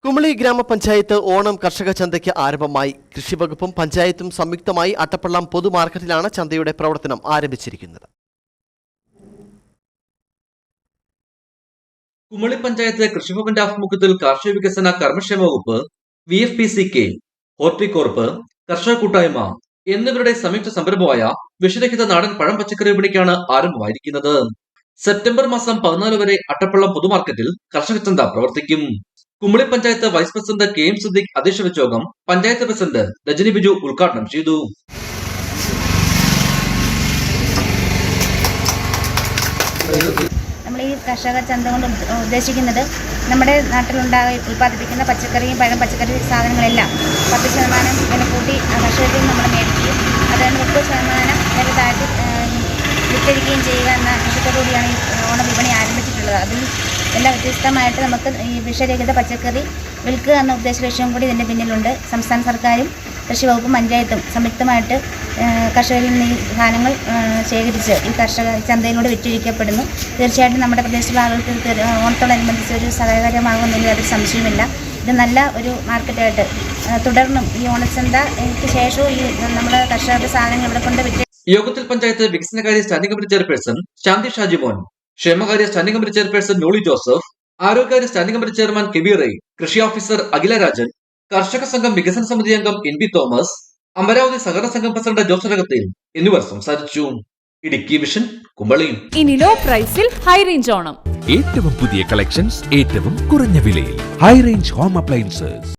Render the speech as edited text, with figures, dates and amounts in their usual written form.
കുമളി ഗ്രാമപഞ്ചായത്ത് ഓണം കർഷക ചന്തയ്ക്ക് ആരംഭമായി. കൃഷിവകുപ്പും പഞ്ചായത്തും സംയുക്തമായി അട്ടപ്പള്ളം പൊതുമാർക്കറ്റിലാണ് ചന്തയുടെ പ്രവർത്തനം ആരംഭിച്ചിരിക്കുന്നത്. കുമളി പഞ്ചായത്ത് കൃഷിഭവന്റെ ആഭിമുഖ്യത്തിൽ കാർഷിക വികസന കർമ്മക്ഷേമ വകുപ്പ്, VFPCK, ഹോർട്ടികോർപ്പ്, കർഷക കൂട്ടായ്മ എന്നിവരുടെ സംയുക്ത സംരംഭമായ വിഷരഹിത നാടൻ പഴം പച്ചക്കറി വിപണിക്കാണ് ആരംഭമായിരിക്കുന്നത്. സെപ്റ്റംബർ മാസം 14 വരെ അട്ടപ്പള്ളം പൊതുമാർക്കറ്റിൽ കർഷക ചന്ത പ്രവർത്തിക്കും. Kumily panchayat vice president KM Siddique അധ്യക്ഷ വെച്ച യോഗം പഞ്ചായത്ത് പ്രസിഡന്റ് രജനി ബിജു ഉദ്ഘാടനം ചെയ്തു. നമ്മൾ ഈ കർഷക ചന്ത കൊണ്ട് ഉദ്ദേശിക്കുന്നത് നമ്മുടെ ഉൽപ്പാദിപ്പിക്കുന്ന പച്ചക്കറിയും പച്ചക്കറി സാധനങ്ങളെല്ലാം 10% വില കൂട്ടി കർഷകരിൽ നമ്മൾ മേടിക്കുകയും അതായത് 30% വില താഴ്ത്തി വിറ്റഴിക്കുകയും ചെയ്യുക എന്ന ലക്ഷ്യത്തോടുകൂടിയാണ് ഈ ഓണ വിപണി ആരംഭിച്ചിട്ടുള്ളത്. അതിൽ എല്ലാം വ്യത്യസ്തമായിട്ട് നമുക്ക് ഈ വിഷരഹിത പച്ചക്കറി വിൽക്കുക എന്ന ഉദ്ദേശ ലക്ഷ്യം കൂടി ഇതിൻ്റെ പിന്നിലുണ്ട്. സംസ്ഥാന സർക്കാരും കൃഷി വകുപ്പും പഞ്ചായത്തും സംയുക്തമായിട്ട് കർഷകരിൽ നിന്ന് ഈ സാധനങ്ങൾ ശേഖരിച്ച് ഈ കർഷക ചന്തയിലൂടെ വിറ്റഴിക്കപ്പെടുന്നു. തീർച്ചയായിട്ടും നമ്മുടെ പ്രദേശത്തുള്ള ആളുകൾക്ക് ഓണത്തോടനുബന്ധിച്ച് ഒരു സഹായകരമാകുന്നതിൽ അതൊരു സംശയമില്ല. ഇത് നല്ല ഒരു മാർക്കറ്റായിട്ട് തുടർന്നും ഈ ഓണച്ചന്തയ്ക്ക് ശേഷവും ഈ നമ്മുടെ കർഷകരുടെ സാധനങ്ങൾ ഇവിടെ കൊണ്ട് വിറ്റ്. യോഗത്തിൽ പഞ്ചായത്ത് വികസനകാര്യ standing committee chairperson Shanthi Shajimon, ക്ഷേമകാര്യ standing committee chairperson Noly Joseph, ആരോഗ്യകാര്യ standing committee chairman K B Rai, കൃഷി ഓഫീസർ അഖില രാജൻ, കർഷക സംഘം വികസന സമിതി അംഗം NB തോമസ്, അമരാവതി സഹകരണ സംഘം പ്രസിഡന്റ് ജോസ് രകത്തിൽ എന്നിവർ സംസാരിച്ചു. ഇടുക്കി വിഷൻ, കുമളി. ഇനി ലോ പ്രൈസിൽ ഹൈ റേഞ്ച് ഓണം. ഏറ്റവും പുതിയ കളക്ഷൻസ് ഏറ്റവും കുറഞ്ഞ വിലയിൽ ഹൈ റേഞ്ച് ഹോം അപ്ലയൻസസ്.